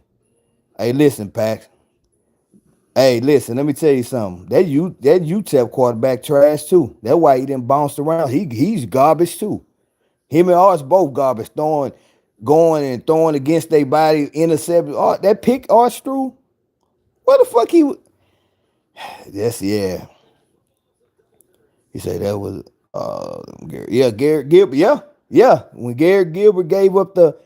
Hey, listen, Pax. Hey, listen, let me tell you something. That UTEP quarterback trash too. That's why he didn't bounce around. He's garbage too. Him and Arch both garbage, going and throwing against their body, intercepting. That pick Arch threw. What the fuck he? Yes, yeah. He said that was Garrett Gilbert. Yeah, yeah. When Garrett Gilbert gave up the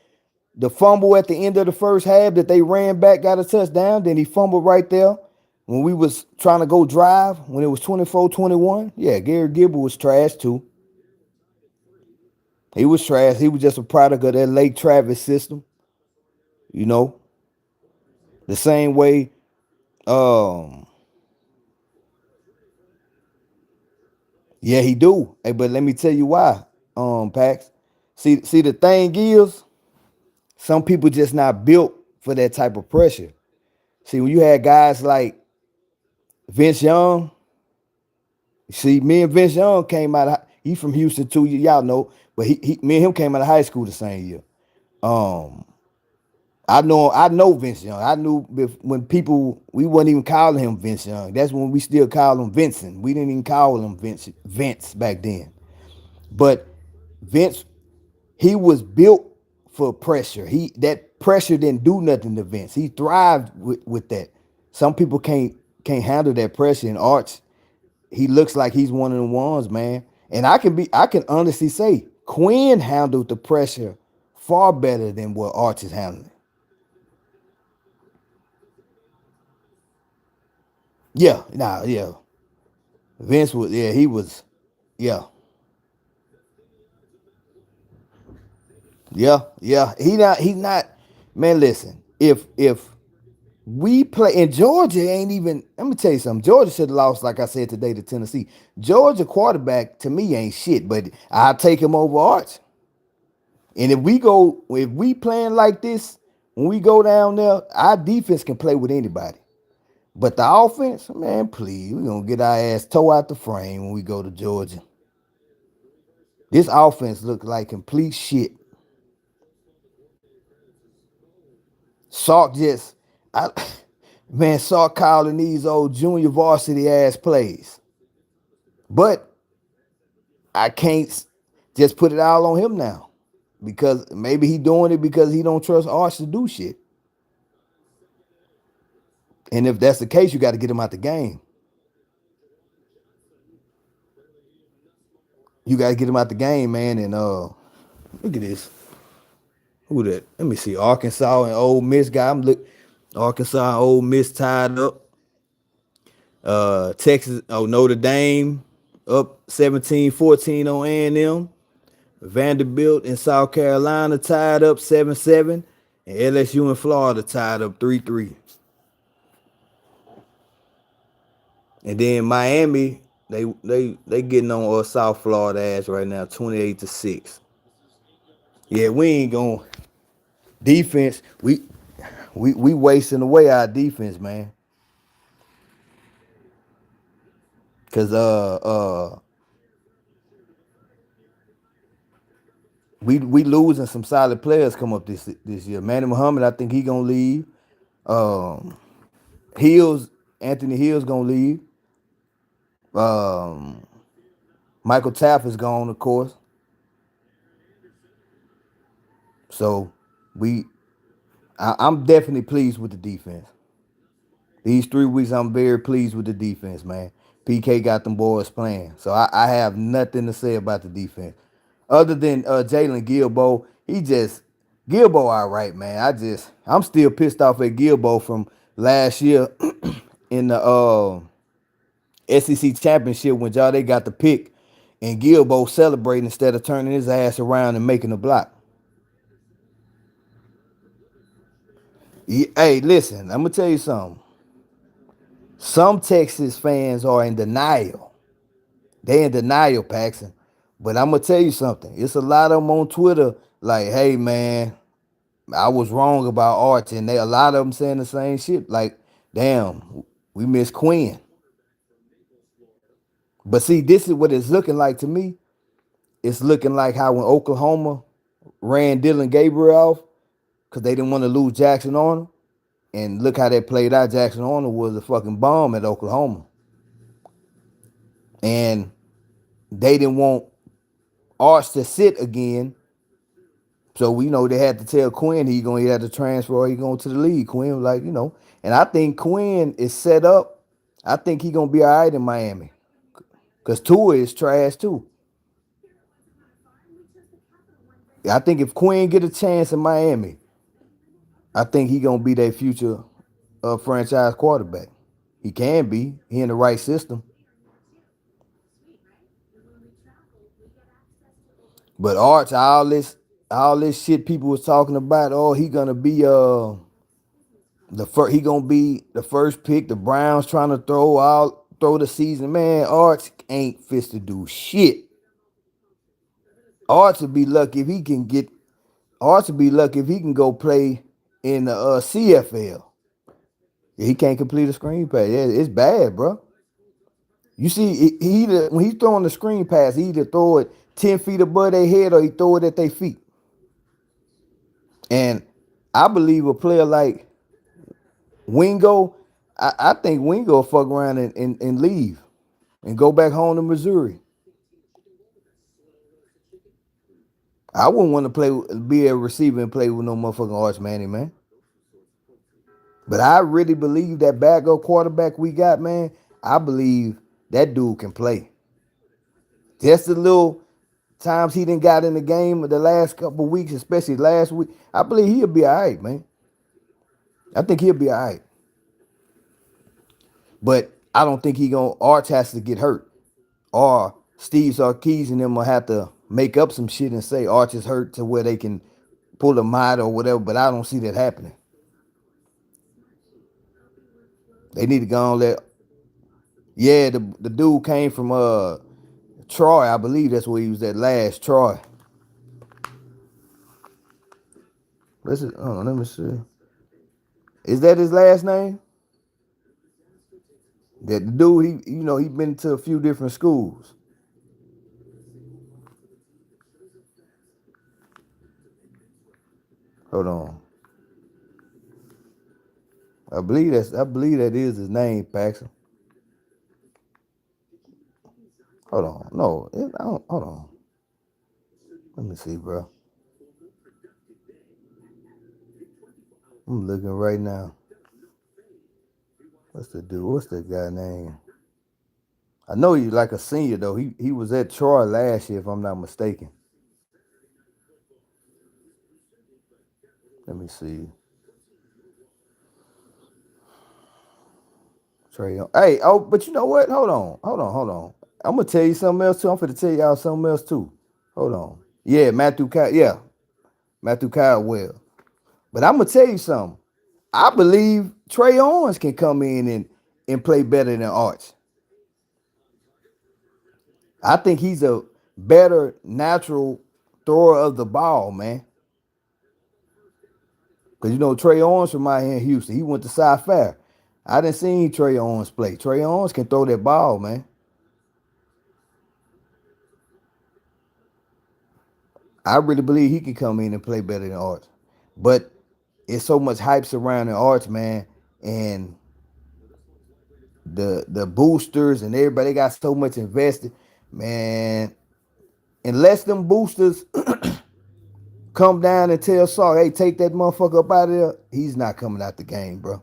fumble at the end of the first half that they ran back, got a touchdown. Then he fumbled right there when we was trying to go drive when it was 24-21. Yeah, Garrett Gilbert was trash too. He was trash. He was just a product of that Lake Travis system. You know, the same way. Um, yeah, he do. Hey, but let me tell you why. Pax. See, the thing is, some people just not built for that type of pressure. See, when you had guys like Vince Young, see, me and Vince Young came out of, he from Houston too, y'all know, but me and him came out of high school the same year. Um, I know Vince Young. I knew when people we wasn't even calling him Vince Young. That's when we still called him Vincent. We didn't even call him Vince back then. But Vince, he was built for pressure. That pressure didn't do nothing to Vince. He thrived with that. Some people can't handle that pressure. And Arch, he looks like he's one of the ones, man. And I can honestly say Quinn handled the pressure far better than what Arch is handling. Yeah, nah, yeah. Vince was, yeah, he was, yeah, yeah. He's not. Man, listen, if we play in Georgia, ain't even. Let me tell you something. Georgia should have lost, like I said today, to Tennessee. Georgia quarterback to me ain't shit, but I'll take him over Arch. And if we playing like this, when we go down there, our defense can play with anybody. But the offense, man, please, we gonna get our ass toe out the frame when we go to Georgia. This offense look like complete shit. Sark just, I, man, Sark calling these old junior varsity ass plays. But I can't just put it all on him now because maybe he doing it because he don't trust Arch to do shit. And if that's the case, you got to get him out the game. You got to get him out the game, man. And look at this. Who that? Let me see. Arkansas and Ole Miss guy. Arkansas and Ole Miss tied up. Texas, Notre Dame up 17-14 on A&M. Vanderbilt and South Carolina tied up 7-7. And LSU and Florida tied up 3-3. And then Miami, they getting on South Florida ass right now, 28-6. Yeah, we ain't going defense. We wasting away our defense, man. Cause we losing some solid players come up this year. Manny Muhammad, I think he gonna leave. Um, Hills, Anthony Hills gonna leave. Um, Michael Taff is gone, of course. So I'm definitely pleased with the defense. These 3 weeks, I'm very pleased with the defense, man. PK got them boys playing, so I have nothing to say about the defense, other than Jalen Gilbo. Gilbo all right, man. I'm still pissed off at Gilbo from last year in the SEC championship when y'all they got the pick and Gilbo celebrating instead of turning his ass around and making a block. Hey, listen, I'm gonna tell you something. Some Texas fans are in denial. They in denial, Paxton. But I'm gonna tell you something. It's a lot of them on Twitter like, "Hey, man, I was wrong about Arch," and a lot of them saying the same shit. Like, "Damn, we miss Quinn." But see, this is what it's looking like to me. It's looking like how when Oklahoma ran Dylan Gabriel off because they didn't want to lose Jackson Arnold, and look how that played out. Jackson Arnold was a fucking bomb at Oklahoma, and they didn't want Arch to sit again. So we know they had to tell Quinn he gonna have to transfer or he going to the league. Quinn was like, and I think Quinn is set up. I think he gonna be all right in Miami. Cause Tua is trash too. I think if Quinn get a chance in Miami, I think he gonna be their future franchise quarterback. He can be. He in the right system. But Arch, all this shit people was talking about. Oh, he gonna be he gonna be the first pick. The Browns trying to throw the season. Man, Arch ain't fit to do shit. Arch would be lucky if he can get. Arch would be lucky if he can go play in the CFL. He can't complete a screen pass. Yeah, it's bad, bro. You see, when he's throwing the screen pass, he either throw it 10 feet above their head or he throw it at their feet. And I believe a player like Wingo, I think Wingo will fuck around and leave and go back home to Missouri. I wouldn't want to be a receiver and play with no motherfucking Arch Manning, man. But I really believe that backup quarterback we got, man. I believe that dude can play. Just the little times he didn't got in the game the last couple of weeks, especially last week, I believe he'll be all right, man. I think he'll be all right. But I don't think Arch has to get hurt. Or Steve Sarkisian and them will have to make up some shit and say Arch is hurt to where they can pull him out or whatever. But I don't see that happening. They need to go on let. Yeah, the dude came from Troy, I believe that's where he was at last. Troy. Let me see. Is that his last name? That the dude, he been to a few different schools. Hold on. I believe that is his name, Paxton. Hold on. No, hold on. Let me see, bro. I'm looking right now. What's the dude? What's that guy name? I know he's like a senior though. He was at Troy last year, if I'm not mistaken. Let me see. Trey Young. Hey, oh, but you know what? Hold on. I'm gonna tell you something else too. I'm finna tell y'all something else too. Hold on. Yeah, Matthew Caldwell. But I'm gonna tell you something. I believe Trey Owens can come in and play better than Arch. I think he's a better natural thrower of the ball, man. Because you know Trey Owens from out here in Houston, he went to Cy Fair. I didn't see Trey Owens play. Trey Owens can throw that ball, man. I really believe he can come in and play better than Arch. But it's so much hype surrounding Arch, man, and the boosters and everybody got so much invested, man. Unless them boosters come down and tell Sark, hey, take that motherfucker up out of there, he's not coming out the game, bro.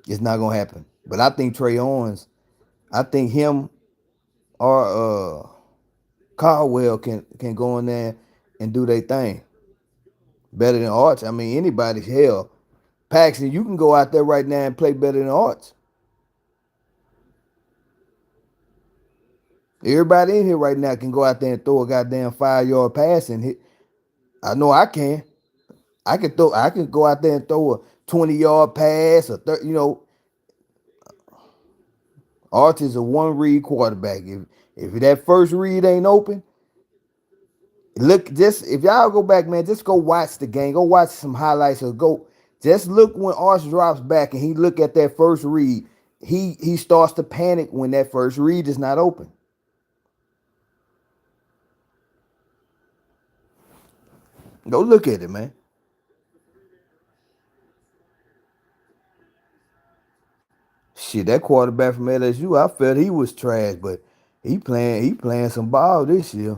It's not gonna happen. But I think Trey Owens, I think him or Caldwell can go in there and do their thing better than Arch. I mean, anybody, hell, Paxton, you can go out there right now and play better than Arch. Everybody in here right now can go out there and throw a goddamn 5-yard pass and hit. I know I can. I can throw. I can go out there and throw a 20-yard pass or 30. You know, Arch is a one-read quarterback. If that first read ain't open, look. Just if y'all go back, man, just go watch the game. Go watch some highlights or go. Just look when Arch drops back and he look at that first read. He starts to panic when that first read is not open. Go look at it, man. Shit, that quarterback from LSU, I felt he was trash, but he playing some ball this year.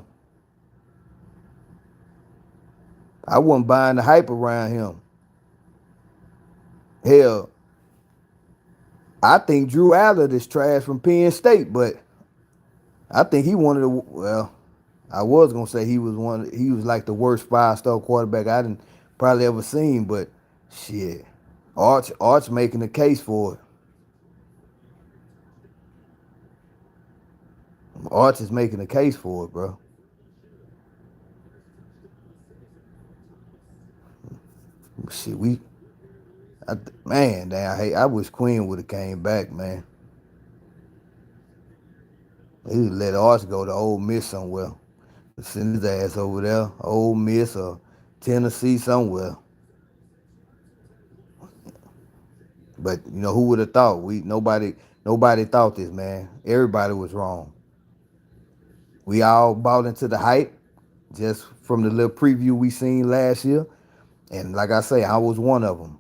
I wasn't buying the hype around him. Hell, I think Drew Allen is trash from Penn State, but I think he wanted to. Well, I was gonna say he was one. He was like the worst 5-star quarterback I didn't probably ever seen, but shit, Arch making the case for it. Arch is making a case for it, bro. Shit, man, damn, I wish Quinn would have came back, man. He would let Arch go to Ole Miss somewhere. Send his ass over there, Ole Miss or Tennessee somewhere. But you know who would have thought? Nobody thought this, man. Everybody was wrong. We all bought into the hype just from the little preview we seen last year. And like I say, I was one of them.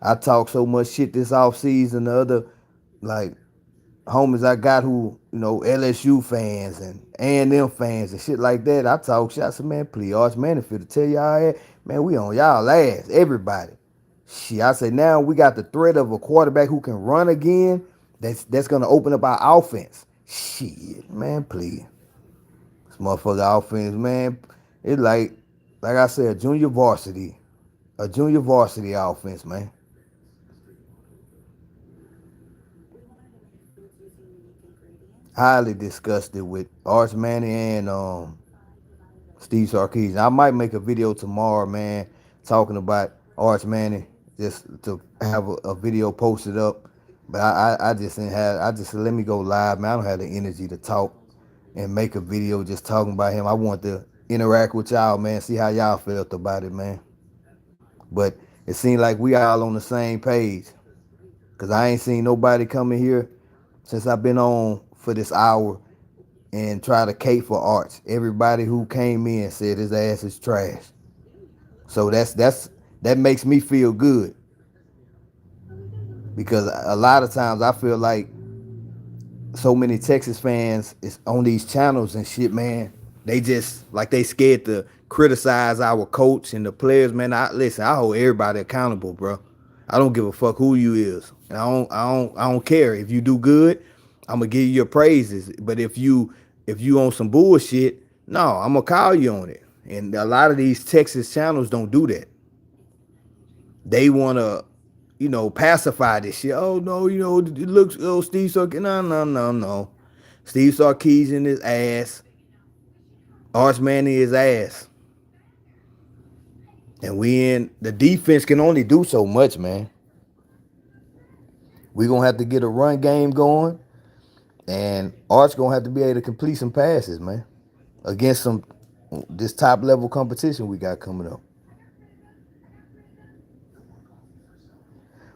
I talked so much shit this offseason. The other, like, homies I got who, you know, LSU fans and A&M fans and shit like that. I talk shit. I said, man, please, Arch Manning to tell y'all, man, we on y'all ass. Everybody. Shit, I say now we got the threat of a quarterback who can run again. That's gonna open up our offense. Shit, man, please. This motherfucker offense, man. It's like I said, a junior varsity offense, man. Highly disgusted with Arch Manning and Steve Sarkisian. I might make a video tomorrow, man, talking about Arch Manning, just to have a video posted up. But I just didn't have. I just said, let me go live, man. I don't have the energy to talk and make a video just talking about him. I want to interact with y'all, man. See how y'all felt about it, man. But it seemed like we all on the same page. Cause I ain't seen nobody come in here since I've been on for this hour and try to cape for Arch. Everybody who came in said his ass is trash. So that makes me feel good. Because a lot of times I feel like so many Texas fans is on these channels and shit, man. They just like they scared to criticize our coach and the players, man. I hold everybody accountable, bro. I don't give a fuck who you is. And I don't care. If you do good, I'm gonna give you your praises. But if you on some bullshit, no, I'm gonna call you on it. And a lot of these Texas channels don't do that. They want to, pacify this shit. Oh, no, it looks, Steve Sarkisian. No. Steve Sarkisian his ass. Arch Manning his ass. And the defense can only do so much, man. We're going to have to get a run game going. And Arch going to have to be able to complete some passes, man. Against this top level competition we got coming up.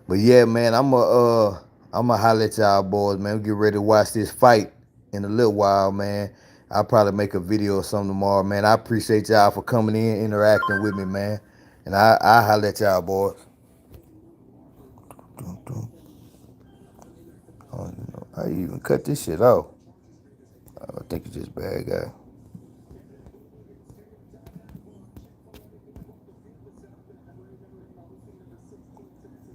But yeah, man, I'm gonna holler at y'all boys, man. We get ready to watch this fight in a little while, man. I'll probably make a video or something tomorrow, man. I appreciate y'all for coming in, interacting with me, man. And I holler at y'all boys. I even cut this shit off. I think it's just bad guy.